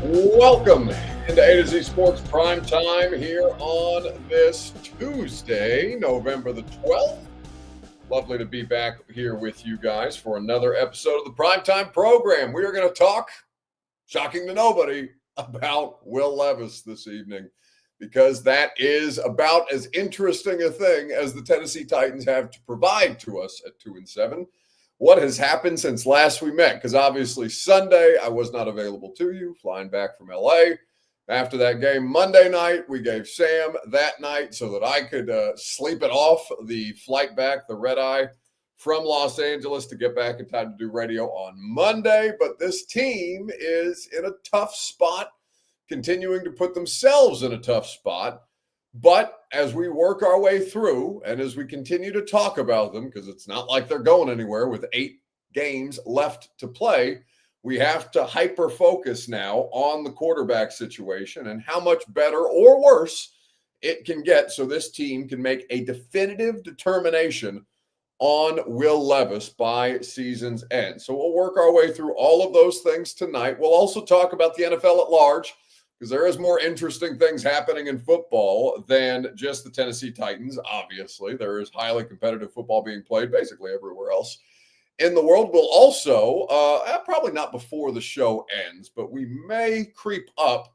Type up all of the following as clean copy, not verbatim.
Welcome into A to Z Sports Prime Time here on this Tuesday, November the 12th. Lovely to be back here with you guys for another episode of the Primetime program. We are going to talk, shocking to nobody, about Will Levis this evening because that is about as interesting a thing as the Tennessee Titans have to provide to us at 2-7. What has happened since last we met? Because obviously Sunday I was not available to you, flying back from LA. After that game Monday night, we gave Sam that night so that I could sleep it off the flight back, the red eye from Los Angeles to get back in time to do radio on Monday. But this team is in a tough spot, continuing to put themselves in a tough spot. But as we work our way through and as we continue to talk about them, because it's not like they're going anywhere with 8 games left to play, we have to hyper focus now on the quarterback situation and how much better or worse it can get so this team can make a definitive determination on Will Levis by season's end. So we'll work our way through all of those things tonight. We'll also talk about the NFL at large, because there is more interesting things happening in football than just the Tennessee Titans. Obviously, there is highly competitive football being played basically everywhere else in the world. We'll also, probably not before the show ends, but we may creep up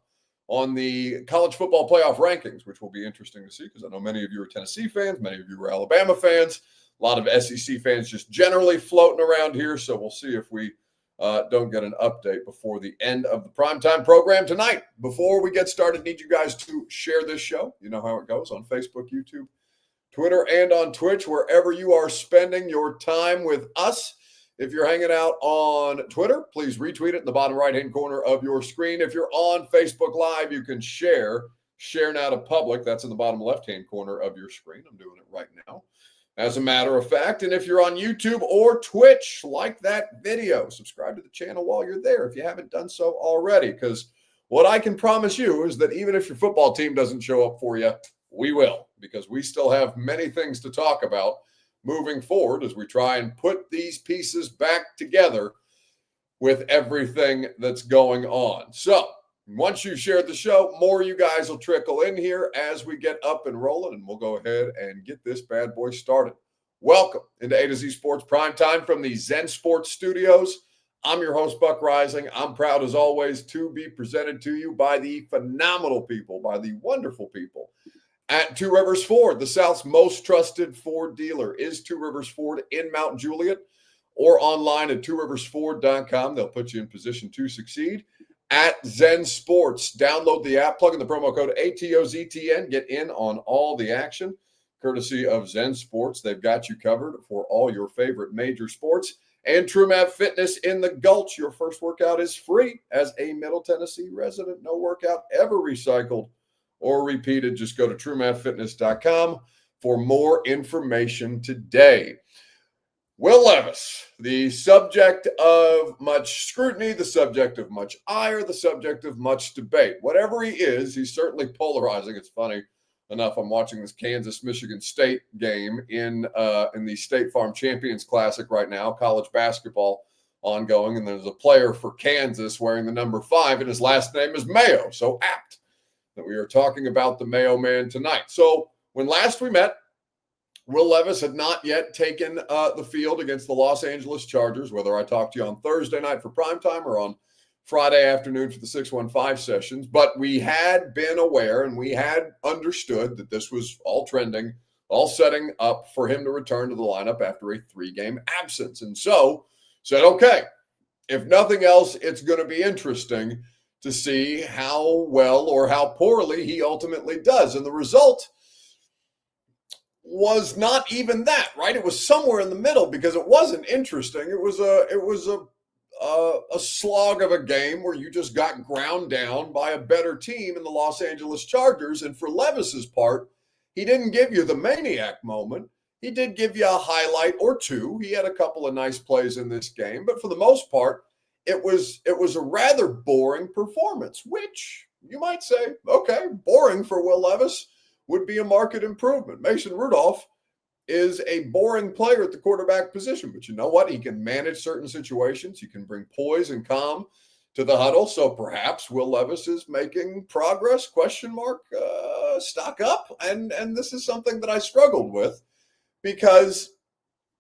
on the college football playoff rankings, which will be interesting to see because I know many of you are Tennessee fans, many of you are Alabama fans, a lot of SEC fans just generally floating around here. So we'll see if we don't get an update before the end of the primetime program tonight. Before we get started, need you guys to share this show. You know how it goes on Facebook, YouTube, Twitter, and on Twitch, wherever you are spending your time with us. If you're hanging out on Twitter, please retweet it in the bottom right-hand corner of your screen. If you're on Facebook Live, you can share now to public. That's in the bottom left-hand corner of your screen. I'm doing it right now, as a matter of fact. And if you're on YouTube or Twitch, like that video, subscribe to the channel while you're there if you haven't done so already. Because what I can promise you is that even if your football team doesn't show up for you, we will, because we still have many things to talk about moving forward as we try and put these pieces back together with everything that's going on. So once you've shared the show, more you guys will trickle in here as we get up and rolling, and we'll go ahead and get this bad boy started. Welcome into A to Z Sports Prime Time from the Zen Sports Studios. I'm your host, Buck Rising. I'm proud, as always, to be presented to you by the phenomenal people, by the wonderful people at Two Rivers Ford. The South's most trusted Ford dealer is Two Rivers Ford in Mount Juliet, or online at tworiversford.com. They'll put you in position to succeed. At Zen Sports, download the app, plug in the promo code ATOZTN, get in on all the action, courtesy of Zen Sports. They've got you covered for all your favorite major sports. And TrueMap Fitness in the Gulch, your first workout is free as a Middle Tennessee resident. No workout ever recycled or repeated. Just go to TrueMapFitness.com for more information today. Will Levis, the subject of much scrutiny, the subject of much ire, the subject of much debate. Whatever he is, he's certainly polarizing. It's funny enough, I'm watching this Kansas-Michigan State game in the State Farm Champions Classic right now, college basketball ongoing, and there's a player for Kansas wearing the number 5, and his last name is Mayo. So apt that we are talking about the Mayo Man tonight. So when last we met, Will Levis had not yet taken the field against the Los Angeles Chargers, whether I talked to you on Thursday night for primetime or on Friday afternoon for the 615 sessions. But we had been aware and we had understood that this was all trending, all setting up for him to return to the lineup after a 3-game absence. And so said, okay, if nothing else, it's going to be interesting to see how well or how poorly he ultimately does. And the result was not even that, right? It was somewhere in the middle because it wasn't interesting. It was a slog of a game where you just got ground down by a better team in the Los Angeles Chargers. And for Levis's part, he didn't give you the maniac moment. He did give you a highlight or two. He had a couple of nice plays in this game, but for the most part, it was a rather boring performance, which you might say, okay, boring for Will Levis would be a market improvement. Mason Rudolph is a boring player at the quarterback position, but you know what? He can manage certain situations. He can bring poise and calm to the huddle. So perhaps Will Levis is making progress, stock up. And this is something that I struggled with because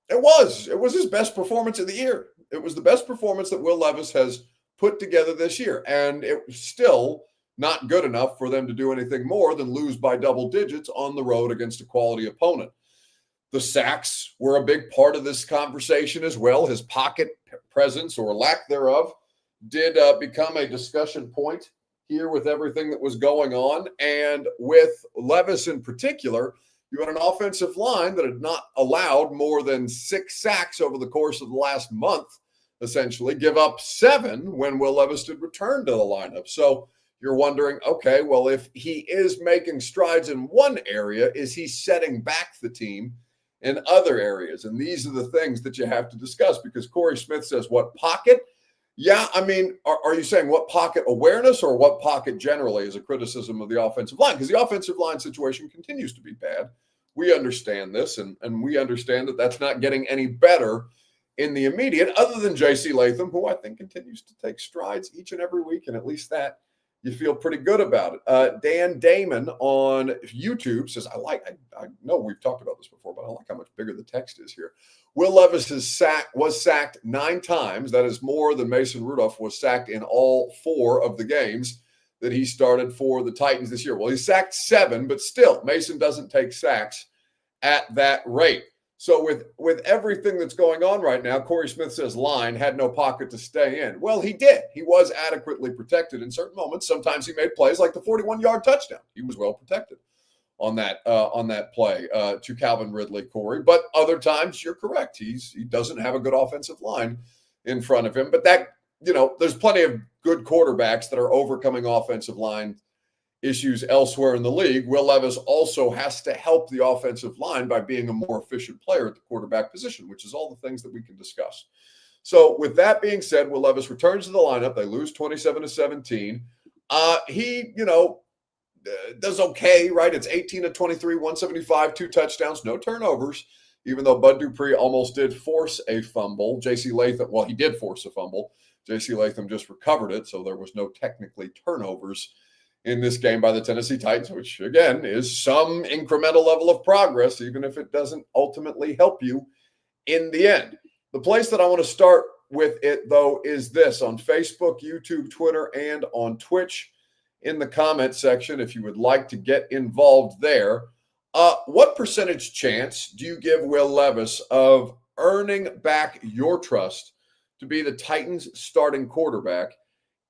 it was his best performance of the year. It was the best performance that Will Levis has put together this year. And it was still not good enough for them to do anything more than lose by double digits on the road against a quality opponent. The sacks were a big part of this conversation as well. His pocket presence or lack thereof did become a discussion point here with everything that was going on. And with Levis in particular, you had an offensive line that had not allowed more than 6 sacks over the course of the last month, essentially, give up 7 when Will Levis did return to the lineup. So you're wondering, okay, well, if he is making strides in one area, is he setting back the team in other areas? And these are the things that you have to discuss because Corey Smith says, what pocket? Yeah, I mean, are you saying what pocket awareness or what pocket generally is a criticism of the offensive line? Because the offensive line situation continues to be bad. We understand this, and we understand that that's not getting any better in the immediate, other than J.C. Latham, who I think continues to take strides each and every week, and at least that you feel pretty good about it. Dan Damon on YouTube says, I know we've talked about this before, but I like how much bigger the text is here. Will Levis was sacked 9 times. That is more than Mason Rudolph was sacked in all 4 of the games that he started for the Titans this year. Well, he sacked 7, but still, Mason doesn't take sacks at that rate. So with everything that's going on right now, Corey Smith says line had no pocket to stay in. Well, he did. He was adequately protected in certain moments. Sometimes he made plays like the 41-yard touchdown. He was well protected on that play to Calvin Ridley, Corey. But other times, you're correct. He doesn't have a good offensive line in front of him. But that, there's plenty of good quarterbacks that are overcoming offensive line issues elsewhere in the league. Will Levis also has to help the offensive line by being a more efficient player at the quarterback position, which is all the things that we can discuss. So with that being said, Will Levis returns to the lineup. They lose 27-17. He, does okay, right? It's 18 of 23, 175, 2 touchdowns, no turnovers, even though Bud Dupree almost did force a fumble. J.C. Latham, well, he did force a fumble. J.C. Latham just recovered it, so there was no technically turnovers in this game by the Tennessee Titans, which, again, is some incremental level of progress, even if it doesn't ultimately help you in the end. The place that I want to start with it, though, is this. On Facebook, YouTube, Twitter, and on Twitch, in the comment section, if you would like to get involved there, what percentage chance do you give Will Levis of earning back your trust to be the Titans' starting quarterback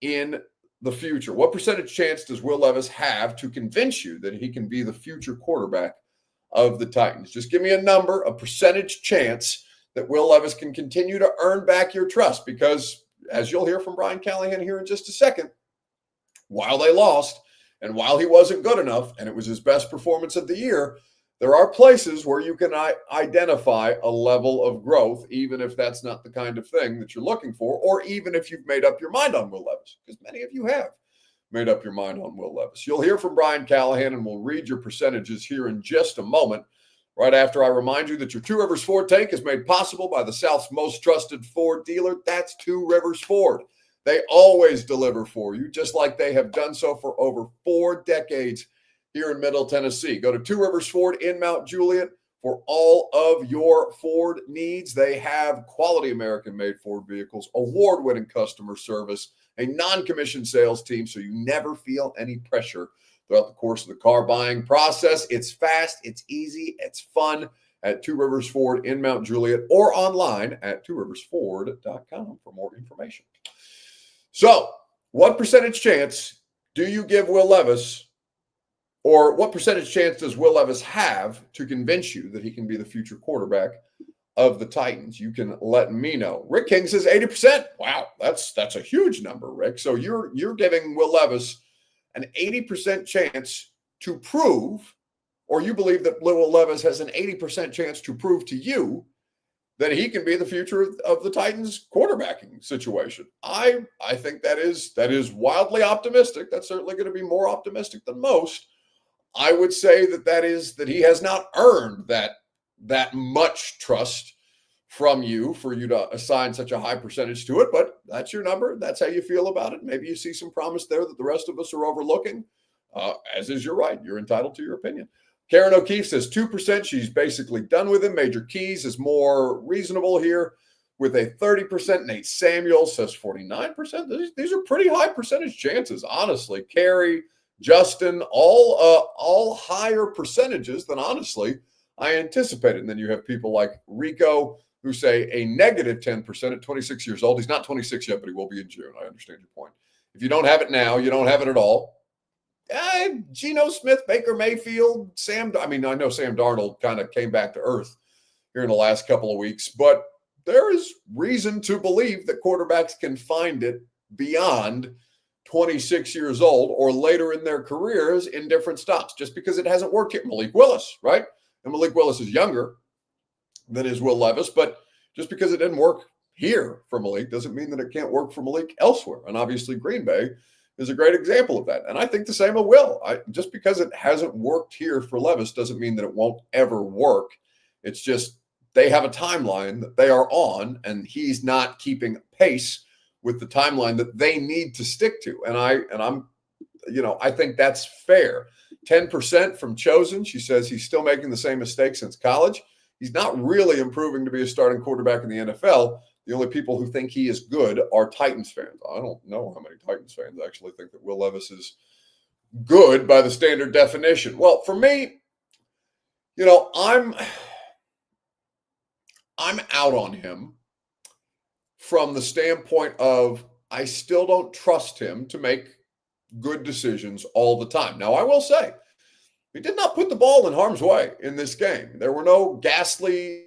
in the future? What percentage chance does Will Levis have to convince you that he can be the future quarterback of the Titans? Just give me a number, a percentage chance that Will Levis can continue to earn back your trust, because as you'll hear from Brian Callahan here in just a second, while they lost and while he wasn't good enough and it was his best performance of the year, there are places where you can identify a level of growth, even if that's not the kind of thing that you're looking for, or even if you've made up your mind on Will Levis, because many of you have made up your mind on Will Levis. You'll hear from Brian Callahan, and we'll read your percentages here in just a moment, right after I remind you that your Two Rivers Ford tank is made possible by the South's most trusted Ford dealer. That's Two Rivers Ford. They always deliver for you, just like they have done so for over 4 decades here in Middle Tennessee. Go to Two Rivers Ford in Mount Juliet for all of your Ford needs. They have quality American-made Ford vehicles, award-winning customer service, a non-commissioned sales team, so you never feel any pressure throughout the course of the car buying process. It's fast, it's easy, it's fun at Two Rivers Ford in Mount Juliet, or online at tworiversford.com for more information. So, what percentage chance do you give Will Levis, or what percentage chance does Will Levis have to convince you that he can be the future quarterback of the Titans? You can let me know. Rick King says 80%. Wow, that's a huge number, Rick. So you're giving Will Levis an 80% chance to prove, or you believe that Will Levis has an 80% chance to prove to you that he can be the future of the Titans quarterbacking situation. I think that is wildly optimistic. That's certainly going to be more optimistic than most. I would say that he has not earned that much trust from you for you to assign such a high percentage to it, but that's your number. That's how you feel about it. Maybe you see some promise there that the rest of us are overlooking, as is your right. You're entitled to your opinion. Karen O'Keefe says 2%. She's basically done with him. Major Keys is more reasonable here with a 30%. Nate Samuel says 49%. These are pretty high percentage chances, honestly. Carrie, Justin, all higher percentages than honestly I anticipated. And then you have people like Rico who say a negative 10% at 26 years old. He's not 26 yet, but he will be in June. I understand your point. If you don't have it now, you don't have it at all. Geno Smith, Baker Mayfield, I know Sam Darnold kind of came back to earth here in the last couple of weeks, but there is reason to believe that quarterbacks can find it beyond 26 years old or later in their careers in different stops, just because it hasn't worked yet. Malik Willis, right? And Malik Willis is younger than is Will Levis, but just because it didn't work here for Malik doesn't mean that it can't work for Malik elsewhere. And obviously Green Bay is a great example of that. And I think the same with Will. Just because it hasn't worked here for Levis doesn't mean that it won't ever work. It's just they have a timeline that they are on, and he's not keeping pace with the timeline that they need to stick to. And I think that's fair. 10% from Chosen. She says he's still making the same mistakes since college. He's not really improving to be a starting quarterback in the NFL. The only people who think he is good are Titans fans. I don't know how many Titans fans actually think that Will Levis is good by the standard definition. Well, for me, I'm out on him from the standpoint of I still don't trust him to make good decisions all the time. Now, I will say, he did not put the ball in harm's way in this game. There were no ghastly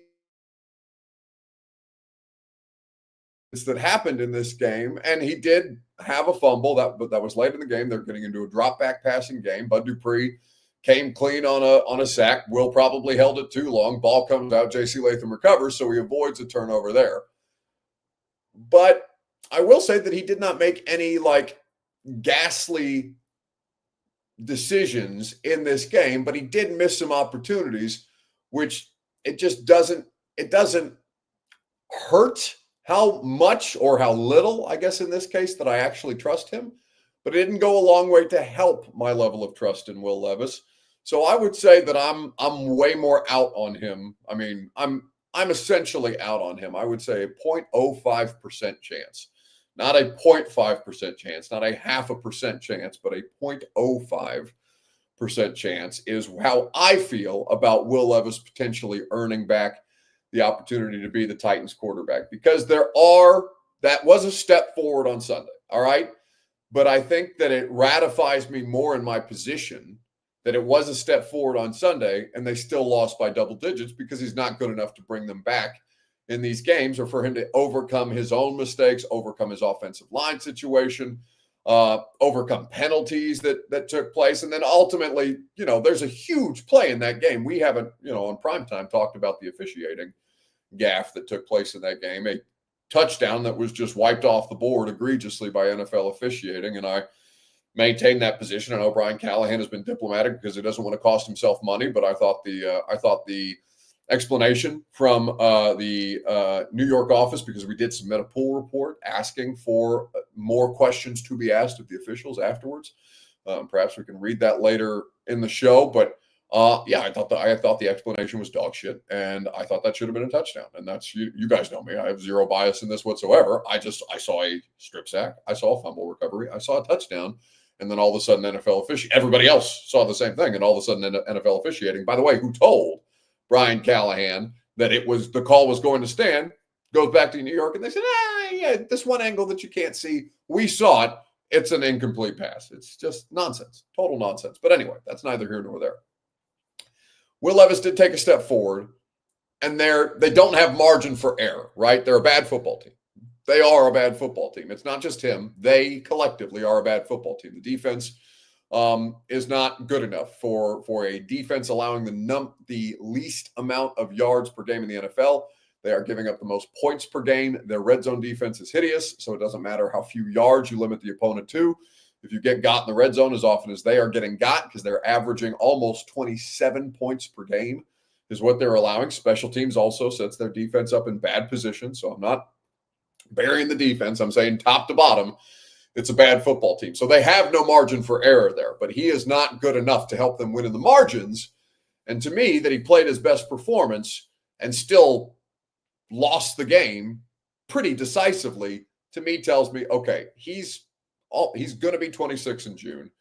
that happened in this game, and he did have a fumble that was late in the game. They're getting into a drop back passing game. Bud Dupree came clean on a sack. Will probably held it too long. Ball comes out. J.C. Latham recovers, so he avoids a turnover there. But I will say that he did not make any ghastly decisions in this game, but he did miss some opportunities, which it doesn't hurt how much or how little, I guess in this case, that I actually trust him, but it didn't go a long way to help my level of trust in Will Levis. So I would say that I'm way more out on him. I mean, I'm essentially out on him. I would say a 0.05% chance. Not a 0.5% chance, not a 0.5% chance, but a 0.05% chance is how I feel about Will Levis potentially earning back the opportunity to be the Titans quarterback, because that was a step forward on Sunday. All right. But I think that it ratifies me more in my position that it was a step forward on Sunday and they still lost by double digits because he's not good enough to bring them back in these games, or for him to overcome his own mistakes, overcome his offensive line situation, overcome penalties that took place. And then ultimately, there's a huge play in that game. We haven't, on primetime talked about the officiating gaffe that took place in that game, a touchdown that was just wiped off the board egregiously by NFL officiating. And I maintain that position. I know Brian Callahan has been diplomatic because he doesn't want to cost himself money, but I thought the explanation from the New York office, because we did submit a poll report asking for more questions to be asked of the officials afterwards. Perhaps we can read that later in the show. But I thought the explanation was dog shit, and I thought that should have been a touchdown. And that's you guys know me. I have zero bias in this whatsoever. I saw a strip sack, I saw a fumble recovery, I saw a touchdown, and then all of a sudden NFL officiating. Everybody else saw the same thing, and all of a sudden NFL officiating. By the way, who told Brian Callahan that the call was going to stand, goes back to New York, and they said, this one angle that you can't see, we saw it. It's an incomplete pass. It's just nonsense, total nonsense. But anyway, that's neither here nor there. Will Levis did take a step forward, and they don't have margin for error, right? They're a bad football team. They are a bad football team. It's not just him. They collectively are a bad football team. The defense is not good enough for a defense allowing the least amount of yards per game in the NFL. They are giving up the most points per game. Their red zone defense is hideous, so it doesn't matter how few yards you limit the opponent to. If you get got in the red zone as often as they are getting got, because they're averaging almost 27 points per game is what they're allowing. Special teams also sets their defense up in bad position. So I'm not burying the defense. I'm saying top to bottom, it's a bad football team. So they have no margin for error there, but he is not good enough to help them win in the margins. And to me, that he played his best performance and still lost the game pretty decisively, to me tells me, okay, he's going to be 26 in June.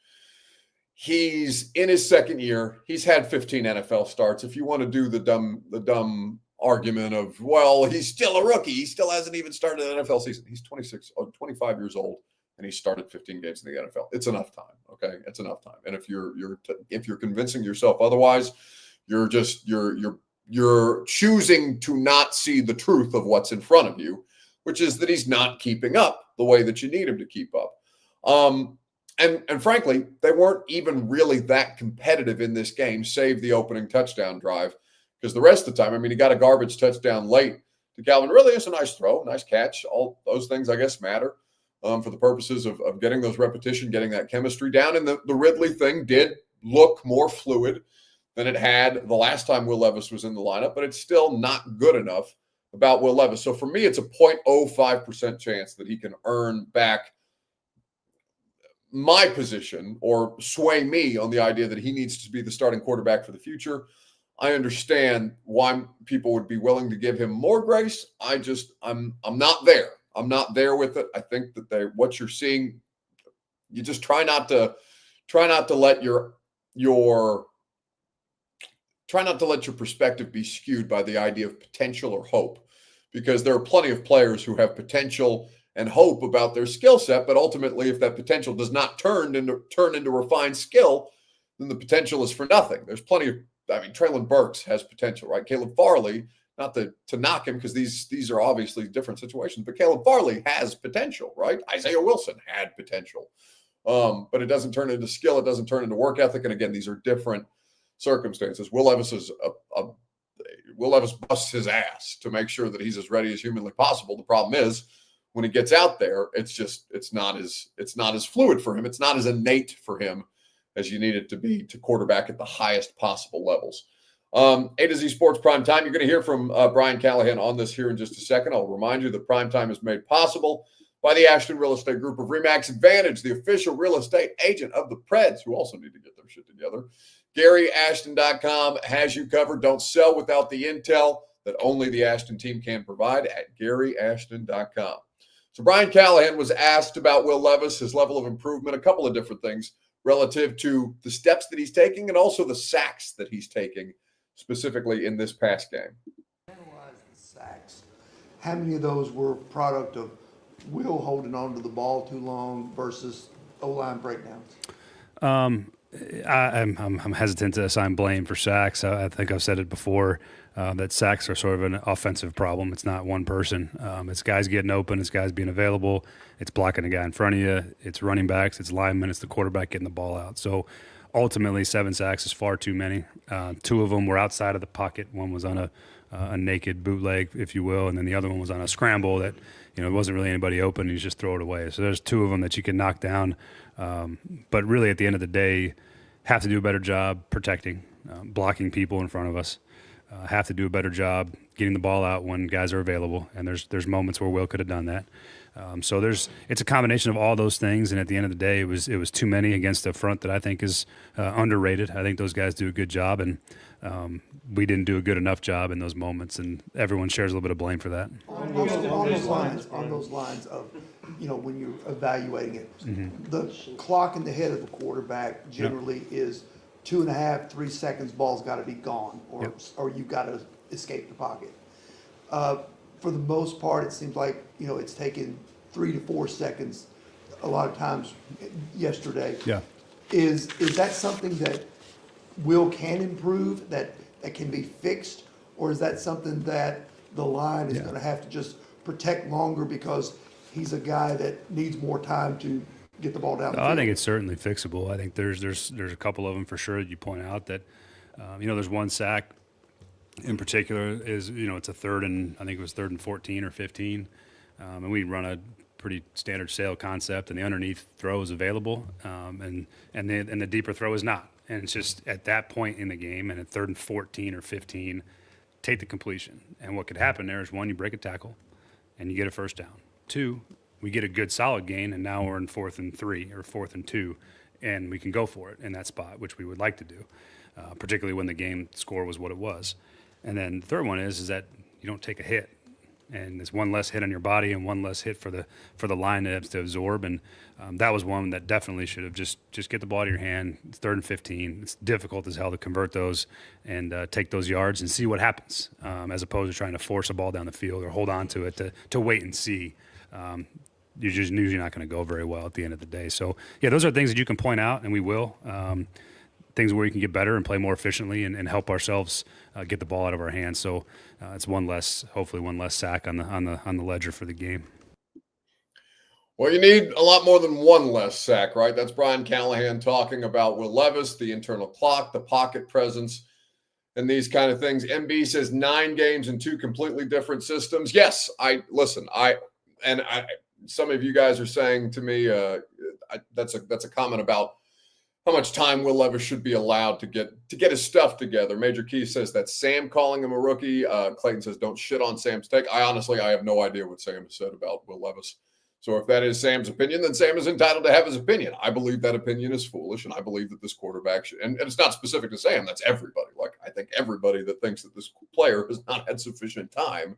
He's in his second year. He's had 15 NFL starts. If you want to do the dumb argument of, well, he's still a rookie. He still hasn't even started an NFL season. He's 25 years old, and he started 15 games in the NFL. It's enough time. Okay, it's enough time. And if you're convincing yourself otherwise, you're choosing to not see the truth of what's in front of you, which is that he's not keeping up the way that you need him to keep up. And frankly, they weren't even really that competitive in this game, save the opening touchdown drive, because the rest of the time, I mean, he got a garbage touchdown late to Calvin. Really, it's a nice throw, nice catch. All those things, I guess, matter for the purposes of getting those repetition, getting that chemistry down. And the Ridley thing did look more fluid than it had the last time Will Levis was in the lineup, but it's still not good enough about Will Levis. So for me, it's a 0.05% chance that he can earn back my position or sway me on the idea that he needs to be the starting quarterback for the future. I understand why people would be willing to give him more grace. I'm not there. I'm not there with it. I think that what you're seeing, you just try not to let your perspective be skewed by the idea of potential or hope, because there are plenty of players who have potential and hope about their skill set, but ultimately, if that potential does not turn into refined skill, then the potential is for nothing. There's plenty of, Treylon Burks has potential, right? Caleb Farley, not to knock him because these are obviously different situations, but Caleb Farley has potential, right? Isaiah Wilson had potential, but it doesn't turn into skill. It doesn't turn into work ethic. And again, these are different circumstances. Will Levis busts his ass to make sure that he's as ready as humanly possible. The problem is, when he gets out there, it's not as fluid for him. It's not as innate for him as you need it to be to quarterback at the highest possible levels. A to Z Sports Prime Time. You're going to hear from Brian Callahan on this here in just a second. I'll remind you that Prime Time is made possible by the Ashton Real Estate Group of RE/MAX Advantage, the official real estate agent of the Preds, who also need to get their shit together. GaryAshton.com has you covered. Don't sell without the intel that only the Ashton team can provide at GaryAshton.com. So Brian Callahan was asked about Will Levis, his level of improvement, a couple of different things relative to the steps that he's taking and also the sacks that he's taking specifically in this past game. Analyze the sacks. How many of those were product of Will holding on to the ball too long versus O-line breakdowns? I'm hesitant to assign blame for sacks. I think I've said it before that sacks are sort of an offensive problem. It's not one person. It's guys getting open. It's guys being available. It's blocking a guy in front of you. It's running backs. It's linemen. It's the quarterback getting the ball out. So ultimately, 7 sacks is far too many. 2 of them were outside of the pocket. One was on a naked bootleg, if you will, and then the other one was on a scramble that, it wasn't really anybody open. You just throw it away. So there's 2 of them that you can knock down. But really, at the end of the day, have to do a better job protecting, blocking people in front of us. Have to do a better job getting the ball out when guys are available. And there's moments where Will could have done that. So it's a combination of all those things. And at the end of the day, it was too many against a front that I think is underrated. I think those guys do a good job, and we didn't do a good enough job in those moments. And everyone shares a little bit of blame for that. On those lines of, when you're evaluating it, the clock in the head of the quarterback generally is 2.5, 3 seconds. Ball's got to be gone, or you've got to escape the pocket. For the most part, it seems like it's taken 3 to 4 seconds. A lot of times, yesterday. Yeah. Is that something that Will can improve, that can be fixed, or is that something that the line is going to have to just protect longer because he's a guy that needs more time to get the ball down the field? I think it's certainly fixable. I think there's a couple of them for sure that you point out that, there's one sack in particular is, it's a third and 14 or 15. And we run a pretty standard sail concept, and the underneath throw is available, and the deeper throw is not. And it's just at that point in the game, and at 3rd and 14 or 15, take the completion. And what could happen there is, one, you break a tackle and you get a first down. 2, we get a good solid gain, and now we're in 4th and 3 or 4th and 2, and we can go for it in that spot, which we would like to do, particularly when the game score was what it was. And then the third one is that you don't take a hit. And there's one less hit on your body and one less hit for the line to absorb. And that was one that definitely should have just get the ball out of your hand. It's 3rd and 15. It's difficult as hell to convert those and take those yards and see what happens, as opposed to trying to force a ball down the field or hold on to it to wait and see. You're just usually not going to go very well at the end of the day. So, yeah, those are things that you can point out, and we will. Things where you can get better and play more efficiently and help ourselves get the ball out of our hands. So it's hopefully one less sack on the ledger for the game. Well, you need a lot more than one less sack, right? That's Brian Callahan talking about Will Levis, the internal clock, the pocket presence, and these kind of things. MB says 9 games in 2 completely different systems. Yes, some of you guys are saying to me, that's a comment about how much time Will Levis should be allowed to get his stuff together. Major Key says that's Sam calling him a rookie. Clayton says don't shit on Sam's take. I have no idea what Sam has said about Will Levis. So if that is Sam's opinion, then Sam is entitled to have his opinion. I believe that opinion is foolish, and I believe that this quarterback should, and it's not specific to Sam, that's everybody. Like, I think everybody that thinks that this player has not had sufficient time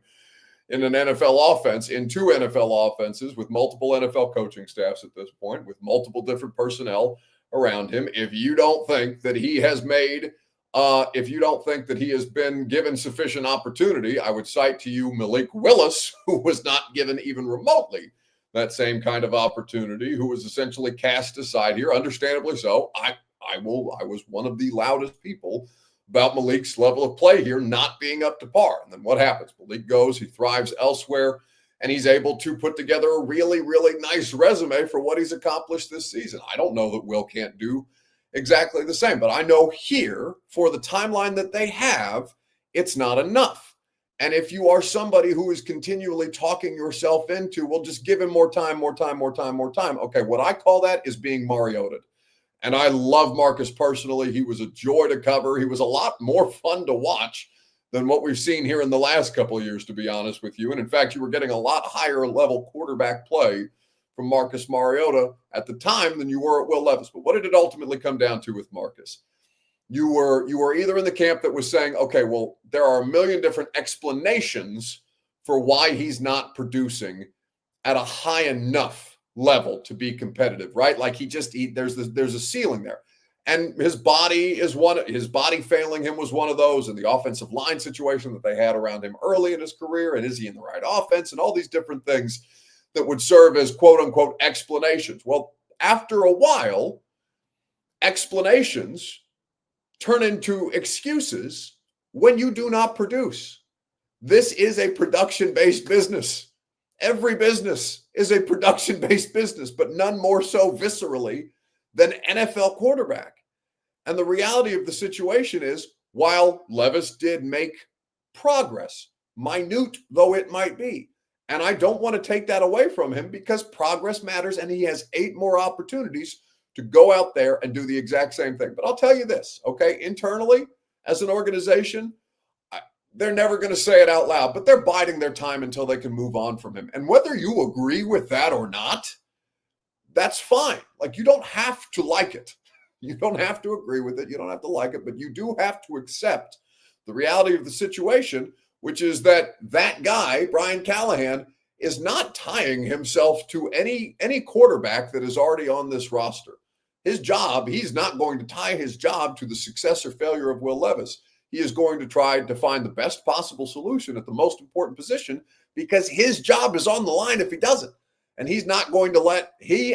in an NFL offense, in 2 NFL offenses with multiple NFL coaching staffs at this point, with multiple different personnel around him. If you don't think that he has been given sufficient opportunity, I would cite to you Malik Willis, who was not given even remotely that same kind of opportunity, who was essentially cast aside here, understandably so. I was one of the loudest people about Malik's level of play here not being up to par. And then what happens? Malik goes, he thrives elsewhere, and he's able to put together a really, really nice resume for what he's accomplished this season. I don't know that Will can't do exactly the same, but I know here, for the timeline that they have, it's not enough. And if you are somebody who is continually talking yourself into, well, just give him more time. Okay, what I call that is being Marioted. And I love Marcus personally. He was a joy to cover. He was a lot more fun to watch than what we've seen here in the last couple of years, to be honest with you. And in fact, you were getting a lot higher level quarterback play from Marcus Mariota at the time than you were at Will Levis. But what did it ultimately come down to with Marcus? You were either in the camp that was saying, okay, well, there are a million different explanations for why he's not producing at a high enough level to be competitive, right? Like there's a ceiling there. And his body failing him was one of those, and the offensive line situation that they had around him early in his career, and is he in the right offense, and all these different things that would serve as quote unquote explanations. Well, after a while, explanations turn into excuses when you do not produce. This is a production-based business. Every business is a production-based business, but none more so viscerally than NFL quarterback. And the reality of the situation is, while Levis did make progress, minute though it might be, and I don't want to take that away from him because progress matters, and he has 8 more opportunities to go out there and do the exact same thing. But I'll tell you this, okay? Internally, as an organization, they're never going to say it out loud, but they're biding their time until they can move on from him. And whether you agree with that or not, that's fine. Like, you don't have to like it. You don't have to agree with it. You don't have to like it, but you do have to accept the reality of the situation, which is that guy, Brian Callahan, is not tying himself to any quarterback that is already on this roster. His job, he's not going to tie his job to the success or failure of Will Levis. He is going to try to find the best possible solution at the most important position, because his job is on the line if he doesn't. And he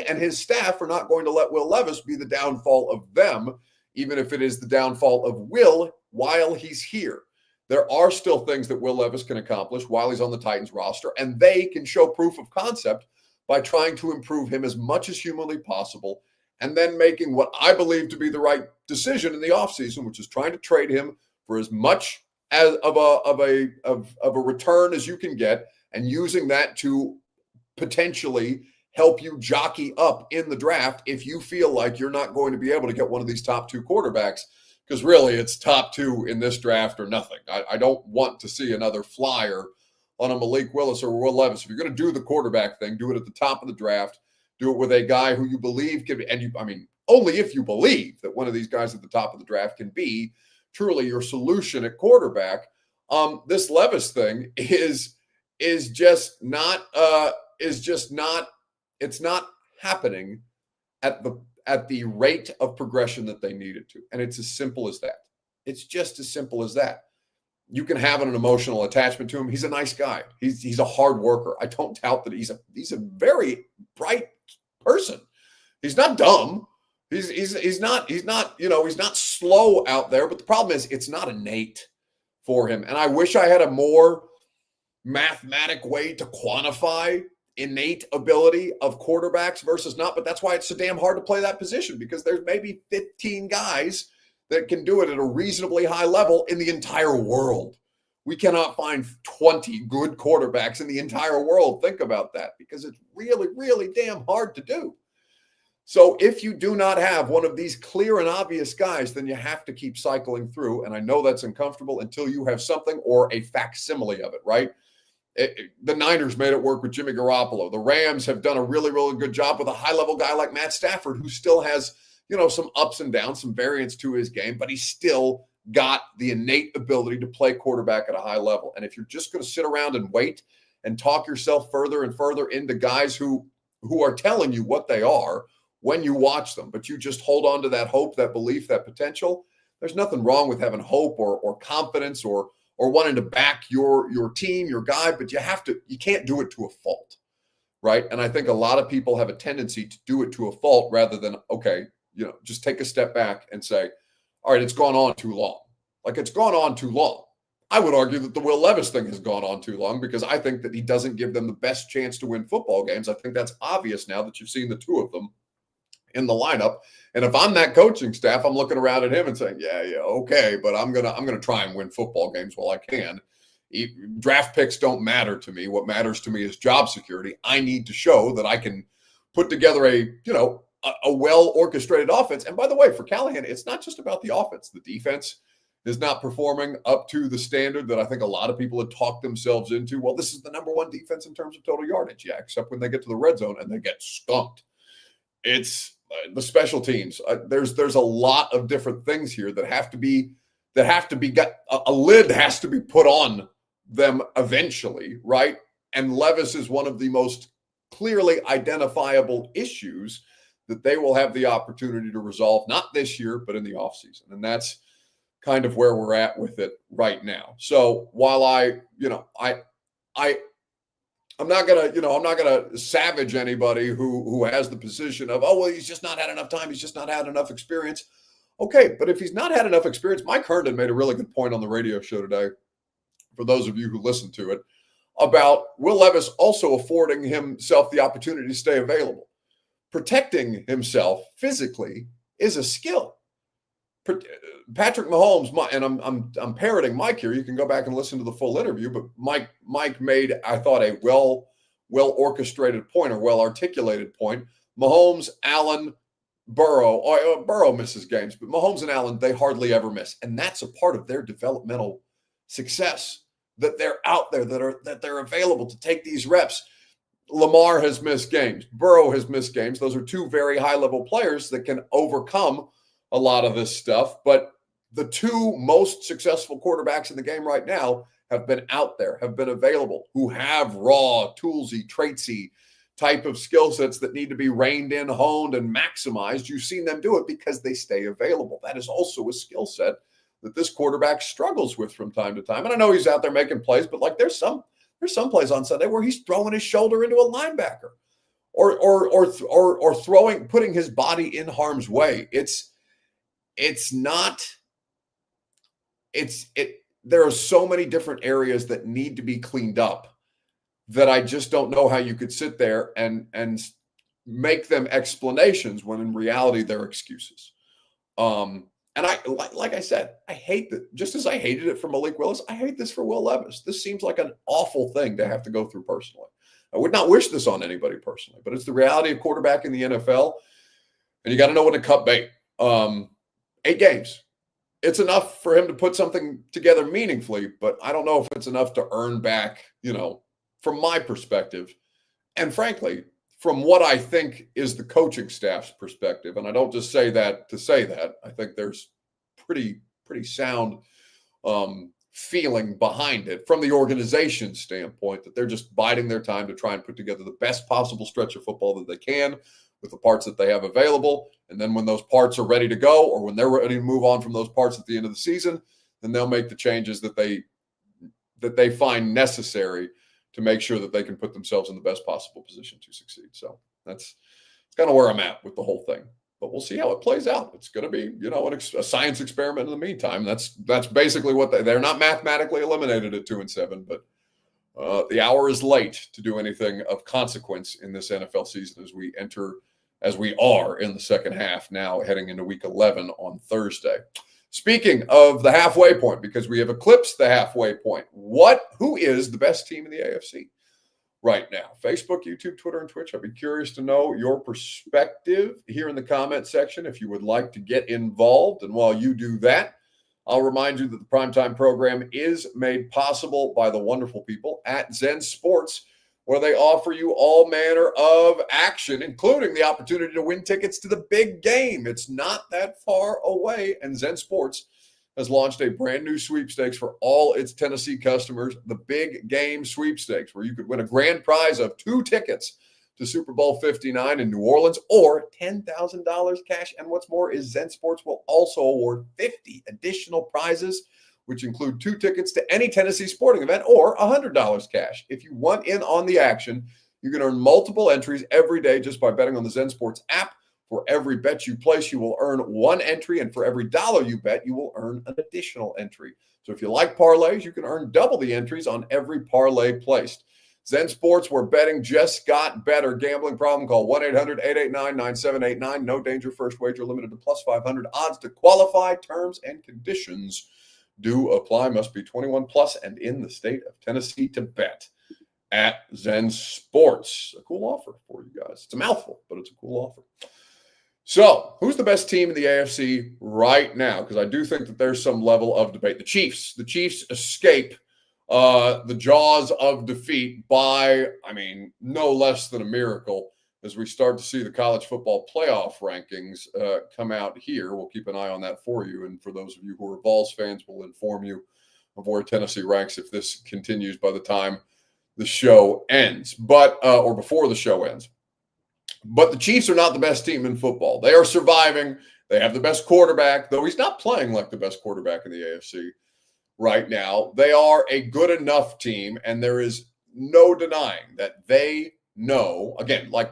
and his staff are not going to let Will Levis be the downfall of them, even if it is the downfall of Will while he's here. There are still things that Will Levis can accomplish while he's on the Titans roster, and they can show proof of concept by trying to improve him as much as humanly possible, and then making what I believe to be the right decision in the offseason, which is trying to trade him for as much as of a return as you can get, and using that to potentially help you jockey up in the draft if you feel like you're not going to be able to get one of these top 2 quarterbacks, because really it's top 2 in this draft or nothing. I don't want to see another flyer on a Malik Willis or Will Levis. If you're going to do the quarterback thing, do it at the top of the draft. Do it with a guy who you believe can be, and only if you believe that one of these guys at the top of the draft can be truly your solution at quarterback. This Levis thing is just not it's not happening at the rate of progression that they need it to. And it's as simple as that. It's just as simple as that. You can have an emotional attachment to him. He's a nice guy. He's a hard worker. I don't doubt that he's a very bright person. He's not dumb. He's not slow out there, but the problem is it's not innate for him. And I wish I had a more mathematic way to quantify innate ability of quarterbacks versus not, but that's why it's so damn hard to play that position, because there's maybe 15 guys that can do it at a reasonably high level in the entire world. We cannot find 20 good quarterbacks in the entire world. Think about that, because it's really, really damn hard to do. So if you do not have one of these clear and obvious guys, then you have to keep cycling through. And I know that's uncomfortable until you have something or a facsimile of it, right? The Niners made it work with Jimmy Garoppolo. The Rams have done a really, really good job with a high-level guy like Matt Stafford, who still has, some ups and downs, some variance to his game, but he's still got the innate ability to play quarterback at a high level. And if you're just going to sit around and wait and talk yourself further and further into guys who are telling you what they are when you watch them, but you just hold on to that hope, that belief, that potential, there's nothing wrong with having hope or confidence or wanting to back your team, your guy, but you can't do it to a fault, right? And I think a lot of people have a tendency to do it to a fault rather than, okay, just take a step back and say, all right, it's gone on too long. Like, it's gone on too long. I would argue that the Will Levis thing has gone on too long, because I think that he doesn't give them the best chance to win football games. I think that's obvious now that you've seen the 2 of them in the lineup. And if I'm that coaching staff, I'm looking around at him and saying, yeah, okay, but I'm gonna try and win football games while I can. Draft picks don't matter to me. What matters to me is job security. I need to show that I can put together a well-orchestrated offense. And by the way, for Callahan, it's not just about the offense. The defense is not performing up to the standard that I think a lot of people had talked themselves into. Well, this is the number 1 defense in terms of total yardage. Yeah, except when they get to the red zone and they get skunked. It's the special teams. There's a lot of different things here that have to be a lid has to be put on them eventually, right? And Levis is one of the most clearly identifiable issues that they will have the opportunity to resolve, not this year, but in the offseason. And that's kind of where we're at with it right now. So while I'm not gonna savage anybody who has the position of, oh, well, he's just not had enough time, he's just not had enough experience. Okay, but if he's not had enough experience, Mike Herndon made a really good point on the radio show today, for those of you who listen to it, about Will Levis also affording himself the opportunity to stay available. Protecting himself physically is a skill. Patrick Mahomes, and I'm parroting Mike here. You can go back and listen to the full interview, but Mike made, I thought, a well orchestrated point, or well articulated point. Mahomes, Allen, Burrow misses games, but Mahomes and Allen, they hardly ever miss, and that's a part of their developmental success, that they're out there, that they're available to take these reps. Lamar has missed games. Burrow has missed games. Those are 2 very high-level players that can overcome a lot of this stuff. But the 2 most successful quarterbacks in the game right now have been out there, have been available, who have raw, toolsy, traitsy type of skill sets that need to be reined in, honed, and maximized. You've seen them do it because they stay available. That is also a skill set that this quarterback struggles with from time to time. And I know he's out there making plays, but like there's some plays on Sunday where he's throwing his shoulder into a linebacker or putting his body in harm's way. There are so many different areas that need to be cleaned up that I just don't know how you could sit there and make them explanations when in reality they're excuses. And like I said, I hate that. Just as I hated it for Malik Willis, I hate this for Will Levis. This seems like an awful thing to have to go through personally. I would not wish this on anybody personally, but it's the reality of quarterback in the NFL. And you got to know when to cut bait. 8 games. It's enough for him to put something together meaningfully, but I don't know if it's enough to earn back, from my perspective. And frankly, from what I think is the coaching staff's perspective, and I don't just say that to say that, I think there's pretty sound feeling behind it from the organization standpoint that they're just biding their time to try and put together the best possible stretch of football that they can with the parts that they have available. And then when those parts are ready to go, or when they're ready to move on from those parts at the end of the season, then they'll make the changes that they find necessary to make sure that they can put themselves in the best possible position to succeed. So that's kind of where I'm at with the whole thing. But we'll see how it plays out. It's going to be, a science experiment in the meantime. That's basically what they're not mathematically eliminated at 2-7, but the hour is late to do anything of consequence in this NFL season as we are in the second half now, heading into week 11 on Thursday. Speaking of the halfway point, because we have eclipsed the halfway point, who is the best team in the AFC right now? Facebook, YouTube, Twitter, and Twitch. I'd be curious to know your perspective here in the comment section if you would like to get involved. And while you do that, I'll remind you that the Primetime program is made possible by the wonderful people at Zen Sports, where they offer you all manner of action, including the opportunity to win tickets to the big game. It's not that far away, and Zen Sports has launched a brand new sweepstakes for all its Tennessee customers, the Big Game Sweepstakes, where you could win a grand prize of 2 tickets to Super Bowl 59 in New Orleans or $10,000 cash. And what's more is Zen Sports will also award 50 additional prizes, which include 2 tickets to any Tennessee sporting event or $100 cash. If you want in on the action, you can earn multiple entries every day just by betting on the Zen Sports app. For every bet you place, you will earn 1 entry, and for every dollar you bet, you will earn an additional entry. So if you like parlays, you can earn double the entries on every parlay placed. Zen Sports, where betting just got better. Gambling problem? Call 1-800-889-9789. No danger. First wager limited to plus 500. Odds to qualify. Terms and conditions do apply. Must be 21 plus and in the state of Tennessee to bet at Zen Sports. A cool offer for you guys. It's a mouthful, but it's a cool offer. So who's the best team in the AFC right now? Because I do think that there's some level of debate. The Chiefs escape the jaws of defeat by, no less than a miracle as we start to see the college football playoff rankings come out here. We'll keep an eye on that for you. And for those of you who are Vols fans, we'll inform you of where Tennessee ranks if this continues by the time the show ends, or before the show ends. But the Chiefs are not the best team in football. They are surviving. They have the best quarterback, though he's not playing like the best quarterback in the AFC right now. They are a good enough team, and there is no denying that they know, again, like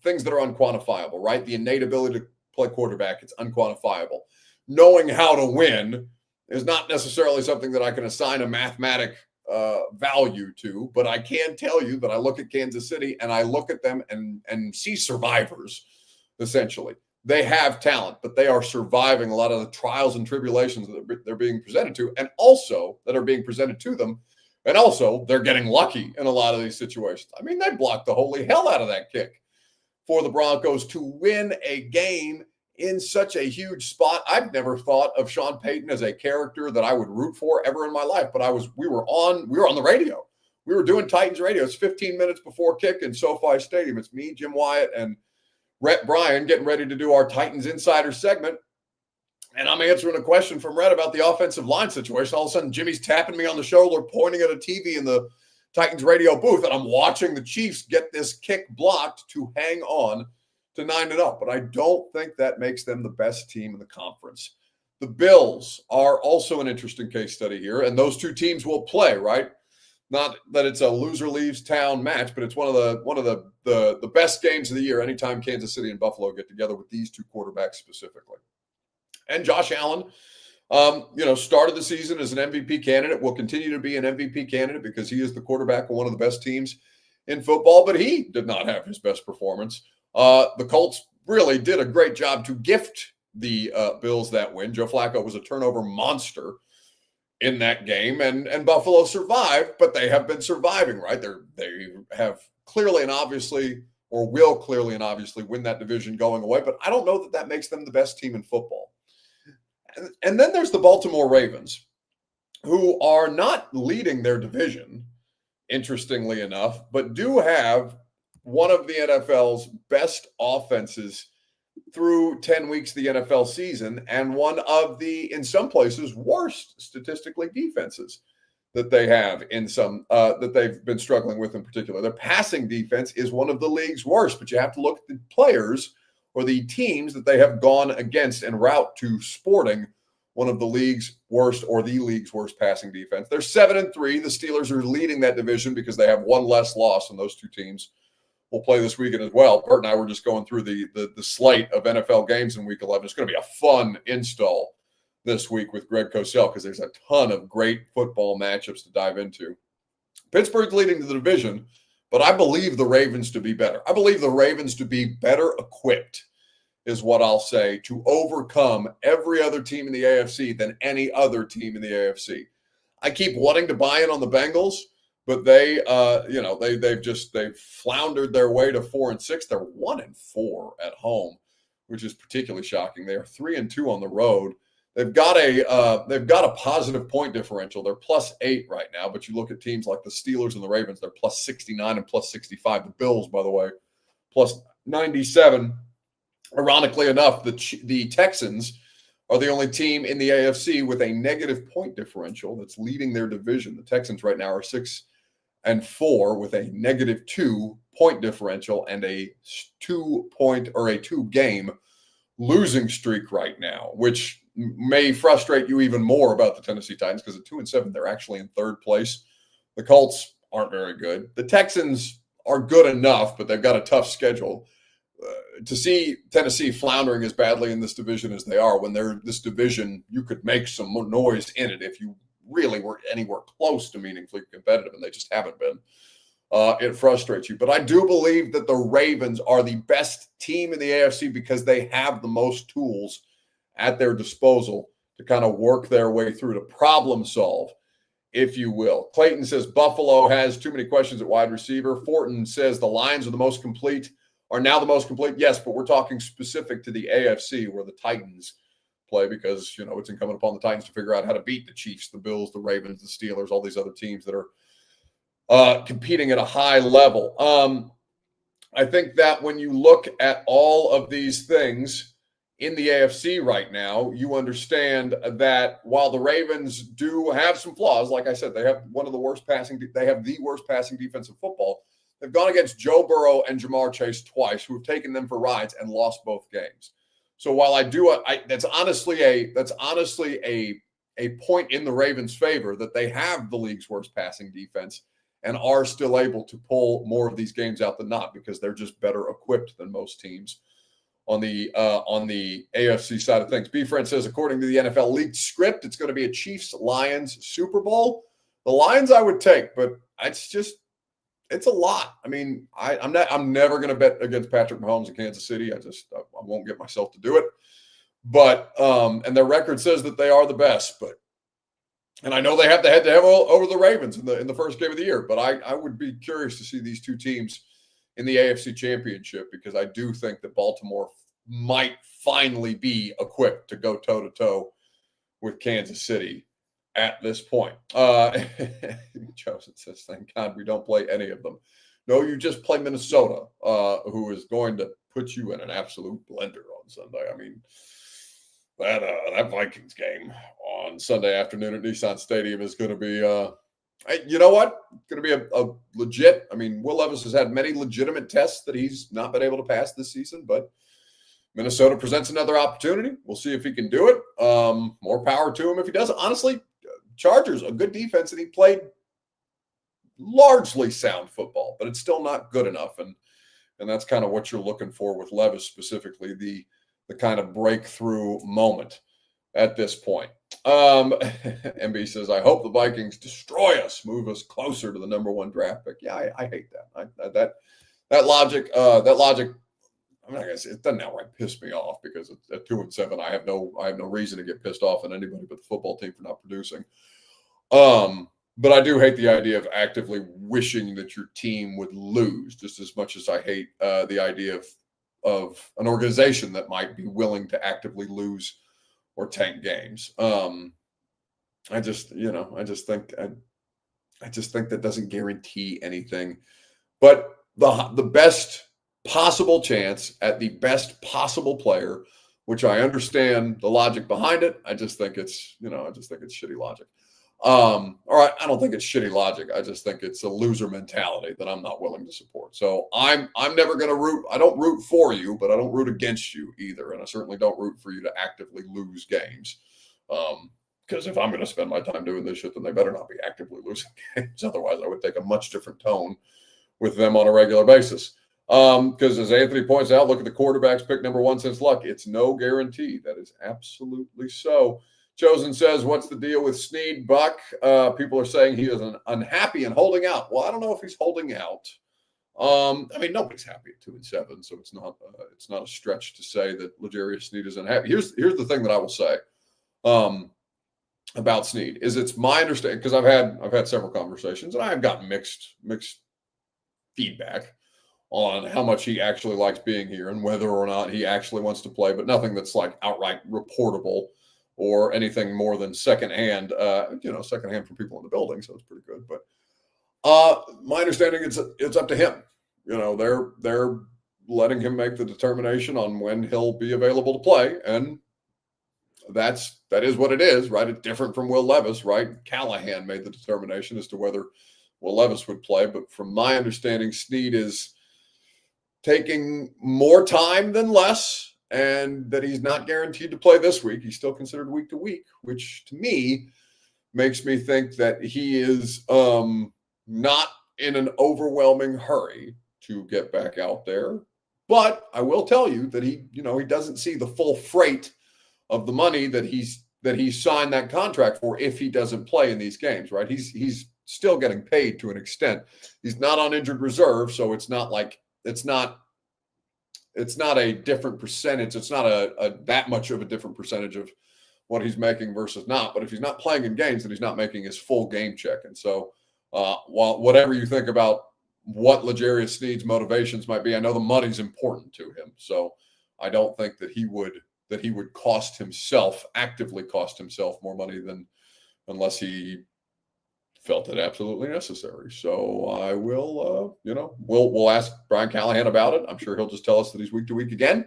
things that are unquantifiable, right? The innate ability to play quarterback, it's unquantifiable. Knowing how to win is not necessarily something that I can assign a mathematic value to, but I can tell you that I look at Kansas City and I look at them and see survivors, essentially. They have talent, but they are surviving a lot of the trials and tribulations that they're being presented to, and also that are being presented to them. And also they're getting lucky in a lot of these situations. They blocked the holy hell out of that kick for the Broncos to win a game in such a huge spot. I've never thought of Sean Payton as a character that I would root for ever in my life, but we were on the radio. We were doing Titans radio. It's 15 minutes before kick in SoFi Stadium. It's me, Jim Wyatt, and Rhett Bryan getting ready to do our Titans Insider segment. And I'm answering a question from Rhett about the offensive line situation. All of a sudden, Jimmy's tapping me on the shoulder, pointing at a TV in the Titans radio booth, and I'm watching the Chiefs get this kick blocked to hang on to 9-0. But I don't think that makes them the best team in the conference. The Bills are also an interesting case study here, and those two teams will play, right? Not that it's a loser leaves town match, but it's one of the best games of the year anytime Kansas City and Buffalo get together with these two quarterbacks specifically. And Josh Allen, started the season as an MVP candidate, will continue to be an MVP candidate because he is the quarterback of one of the best teams in football, but he did not have his best performance. The Colts really did a great job to gift the Bills that win. Joe Flacco was a turnover monster in that game, and Buffalo survived, but they have been surviving, right? They have clearly and obviously, or will clearly and obviously win that division going away, but I don't know that makes them the best team in football. And then there's the Baltimore Ravens, who are not leading their division, interestingly enough, but do have one of the NFL's best offenses through 10 weeks of the NFL season, and one of the, in some places, worst statistically defenses that they have in some that they've been struggling with in particular. Their passing defense is one of the league's worst, but you have to look at the players or the teams that they have gone against en route to sporting one of the league's worst or the league's worst passing defense. They're 7-3. The Steelers are leading that division because they have one less loss, and those two teams will play this weekend as well. Bert and I were just going through the slate of NFL games in Week 11. It's going to be a fun install this week with Greg Cosell because there's a ton of great football matchups to dive into. Pittsburgh's leading the division, but I believe the Ravens to be better. I believe the Ravens to be better equipped is what I'll say, to overcome every other team in the AFC than any other team in the AFC. I keep wanting to buy in on the Bengals, but they've floundered their way to 4-6. They're 1-4 at home, which is particularly shocking. They are 3-2 on the road. They've got a positive point differential. They're +8 right now, but you look at teams like the Steelers and the Ravens, they're +69 and +65. The Bills, by the way, +97. Ironically enough, the Texans are the only team in the AFC with a negative point differential that's leading their division. The Texans right now are 6-4 with a -2 point differential and a 2-game losing streak right now, which may frustrate you even more about the Tennessee Titans because at 2-7, they're actually in third place. The Colts aren't very good. The Texans are good enough, but they've got a tough schedule. To see Tennessee floundering as badly in this division as they are, when they're this division, you could make some noise in it if you really were anywhere close to meaningfully competitive, and they just haven't been. It frustrates you. But I do believe that the Ravens are the best team in the AFC because they have the most tools at their disposal to kind of work their way through, to problem solve, if you will. Clayton says Buffalo has too many questions at wide receiver. Fortin says the Lions are now the most complete. Yes, but we're talking specific to the AFC where the Titans play because, it's incumbent upon the Titans to figure out how to beat the Chiefs, the Bills, the Ravens, the Steelers, all these other teams that are competing at a high level. I think that when you look at all of these things in the AFC right now, you understand that while the Ravens do have some flaws, like I said, they have the worst passing defense in football. They've gone against Joe Burrow and Jamar Chase twice, who have taken them for rides and lost both games. So while that's honestly a point in the Ravens' favor that they have the league's worst passing defense and are still able to pull more of these games out than not because they're just better equipped than most teams on the AFC side of things. B-Friend says, according to the NFL leaked script, it's going to be a Chiefs-Lions Super Bowl. The Lions I would take, but it's a lot. I mean, I'm never going to bet against Patrick Mahomes in Kansas City. I won't get myself to do it. But and their record says that they are the best. And I know they have the head-to-head over the Ravens in the first game of the year. But I would be curious to see these two teams in the AFC Championship because I do think that Baltimore might finally be equipped to go toe-to-toe with Kansas City at this point. Joseph says, thank God we don't play any of them. No, you just play Minnesota, who is going to put you in an absolute blender on Sunday. I mean, that Vikings game on Sunday afternoon at Nissan Stadium is going to be, you know what? It's going to be a legit. I mean, Will Levis has had many legitimate tests that he's not been able to pass this season, but Minnesota presents another opportunity. We'll see if he can do it. More power to him if he does. Honestly, Chargers, a good defense, and he played largely sound football, but it's still not good enough. And that's kind of what you're looking for with Levis specifically, the kind of breakthrough moment at this point. MB says, I hope the Vikings destroy us, move us closer to the number one draft pick. Yeah, I hate that. That logic, I mean, I guess it doesn't outright piss me off because at 2-7, I have no reason to get pissed off at anybody but the football team for not producing. But I do hate the idea of actively wishing that your team would lose, just as much as I hate the idea of an organization that might be willing to actively lose or tank games. I just think that doesn't guarantee anything. But the best possible chance at the best possible player, which I understand the logic behind it. I just think it's shitty logic. All right, I don't think it's shitty logic. I just think it's a loser mentality that I'm not willing to support. So I'm never going to root. I don't root for you, but I don't root against you either, and I certainly don't root for you to actively lose games. Because if I'm going to spend my time doing this shit, then they better not be actively losing games. Otherwise, I would take a much different tone with them on a regular basis. Because as Anthony points out, look at the quarterbacks pick number 1 since Luck. It's no guarantee. That is absolutely so. Chosen says, what's the deal with Sneed, Buck? People are saying he is unhappy and holding out. Well, I don't know if he's holding out. I mean, nobody's happy at 2-7, so it's not a stretch to say that L'Jarius Sneed is unhappy. Here's the thing that I will say about Sneed is it's my understanding, because I've had several conversations and I have gotten mixed feedback on how much he actually likes being here and whether or not he actually wants to play, but nothing that's like outright reportable or anything more than secondhand from people in the building. So it's pretty good. But my understanding it's up to him. They're letting him make the determination on when he'll be available to play. And that is what it is, right? It's different from Will Levis, right? Callahan made the determination as to whether Will Levis would play. But from my understanding, Sneed is taking more time than less, and that he's not guaranteed to play this week. He's still considered week to week, which to me makes me think that he is not in an overwhelming hurry to get back out there. But I will tell you that he doesn't see the full freight of the money that he signed that contract for if he doesn't play in these games, right? He's still getting paid to an extent. He's not on injured reserve, so it's not a different percentage. It's not a that much of a different percentage of what he's making versus not. But if he's not playing in games, then he's not making his full game check. And so while whatever you think about what L'Jarius Sneed's motivations might be, I know the money's important to him. So I don't think that he would actively cost himself more money unless he felt it absolutely necessary. So I will, we'll ask Brian Callahan about it. I'm sure he'll just tell us that he's week to week again.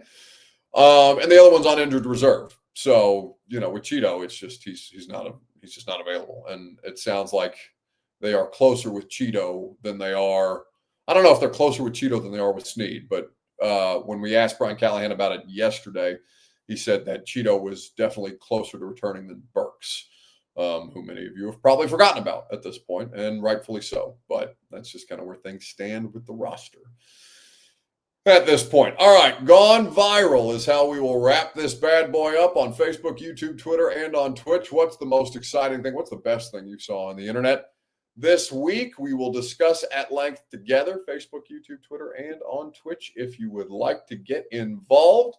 And the other one's on injured reserve. So, with Cheeto, it's just, he's just not available. And it sounds like they are closer with Cheeto than they are. I don't know if they're closer with Cheeto than they are with Sneed, but when we asked Brian Callahan about it yesterday, he said that Cheeto was definitely closer to returning than Burks. Who many of you have probably forgotten about at this point, and rightfully so. But that's just kind of where things stand with the roster at this point. All right, gone viral is how we will wrap this bad boy up on Facebook, YouTube, Twitter, and on Twitch. What's the most exciting thing? What's the best thing you saw on the internet this week? We will discuss at length together, Facebook, YouTube, Twitter, and on Twitch if you would like to get involved.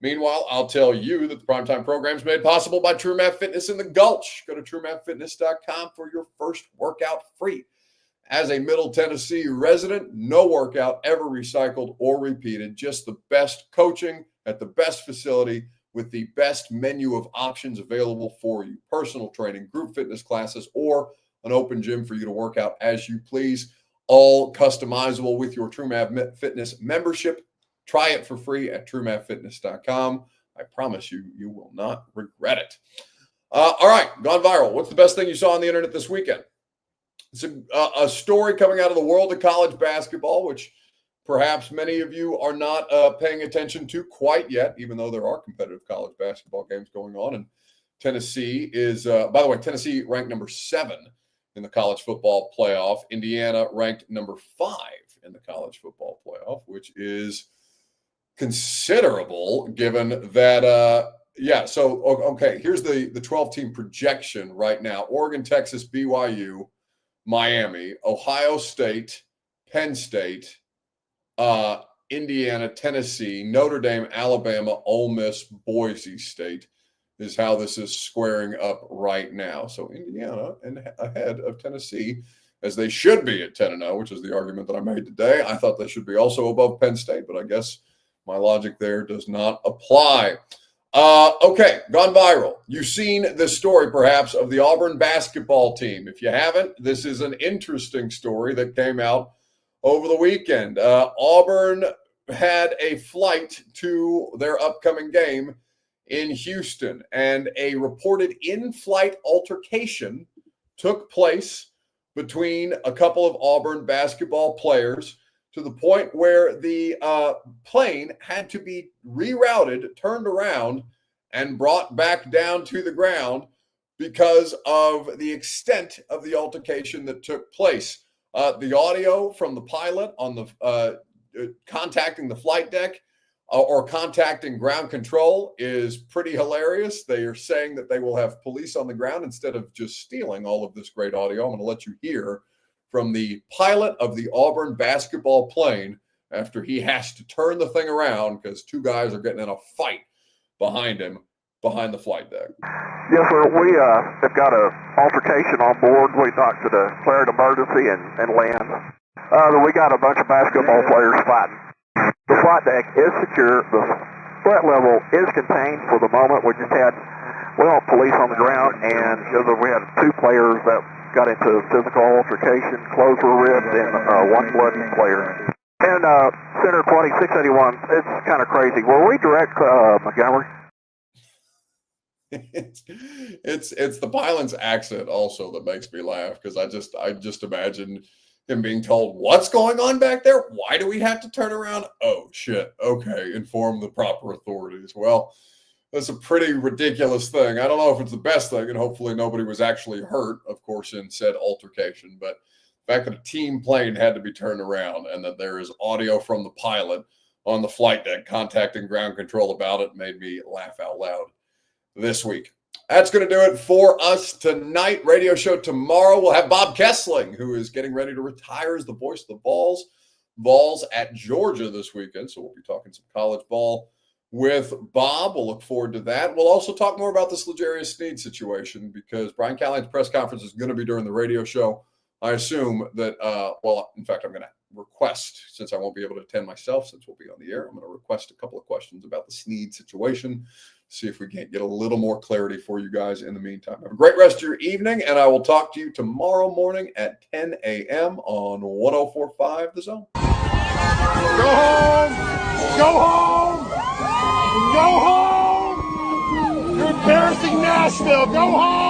Meanwhile, I'll tell you that the Primetime program is made possible by True Math Fitness in the Gulch. Go to TrueMathFitness.com for your first workout free. As a Middle Tennessee resident, no workout ever recycled or repeated. Just the best coaching at the best facility with the best menu of options available for you. Personal training, group fitness classes, or an open gym for you to work out as you please. All customizable with your True Math Fitness membership. Try it for free at TrueMathFitness.com. I promise you, you will not regret it. All right, gone viral. What's the best thing you saw on the internet this weekend? It's a story coming out of the world of college basketball, which perhaps many of you are not paying attention to quite yet, even though there are competitive college basketball games going on. And Tennessee is, by the way, Tennessee ranked number 7 in the college football playoff. Indiana ranked number 5 in the college football playoff, which is considerable given that, so, okay, here's the 12-team projection right now. Oregon, Texas, BYU, Miami, Ohio State, Penn State, Indiana, Tennessee, Notre Dame, Alabama, Ole Miss, Boise State, is how this is squaring up right now. So Indiana and ahead of Tennessee, as they should be at 10-0, which is the argument that I made today. I thought they should be also above Penn State, but I guess my logic there does not apply. Okay, gone viral. You've seen this story, perhaps, of the Auburn basketball team. If you haven't, this is an interesting story that came out over the weekend. Auburn had a flight to their upcoming game in Houston, and a reported in-flight altercation took place between a couple of Auburn basketball players to the point where the plane had to be rerouted, turned around, and brought back down to the ground because of the extent of the altercation that took place. The audio from the pilot on the contacting the flight deck or contacting ground control is pretty hilarious. They are saying that they will have police on the ground instead of just stealing all of this great audio. I'm going to let you hear from the pilot of the Auburn basketball plane after he has to turn the thing around because two guys are getting in a fight behind him, behind the flight deck. Yes, sir. We have got an altercation on board. We knocked to declared emergency and land. We got a bunch of basketball players fighting. The flight deck is secure. The threat level is contained for the moment. We just had, police on the ground, and we had two players that got into physical altercation. Clothes were ripped, and one bloody player. And Center 2681, it's kind of crazy. Were we direct Montgomery? It's the pilot's accent also that makes me laugh because I just imagine him being told, what's going on back there? Why do we have to turn around? Oh, shit. Okay, inform the proper authorities. Well, that's a pretty ridiculous thing. I don't know if it's the best thing, and hopefully nobody was actually hurt, of course, in said altercation. But the fact that a team plane had to be turned around and that there is audio from the pilot on the flight deck contacting ground control about it made me laugh out loud this week. That's going to do it for us tonight. Radio show tomorrow. We'll have Bob Kessling, who is getting ready to retire as the voice of the Vols at Georgia this weekend. So we'll be talking some college ball with Bob. We'll look forward to that. We'll also talk more about this L'Jarius Sneed situation because Brian Callahan's press conference is going to be during the radio show. I assume that, in fact, I'm going to request, since I won't be able to attend myself, since we'll be on the air, I'm going to request a couple of questions about the Sneed situation. See if we can't get a little more clarity for you guys in the meantime. Have a great rest of your evening, and I will talk to you tomorrow morning at 10 a.m. on 104.5 The Zone. Go home! Go home! Go home! You're embarrassing Nashville! Go home!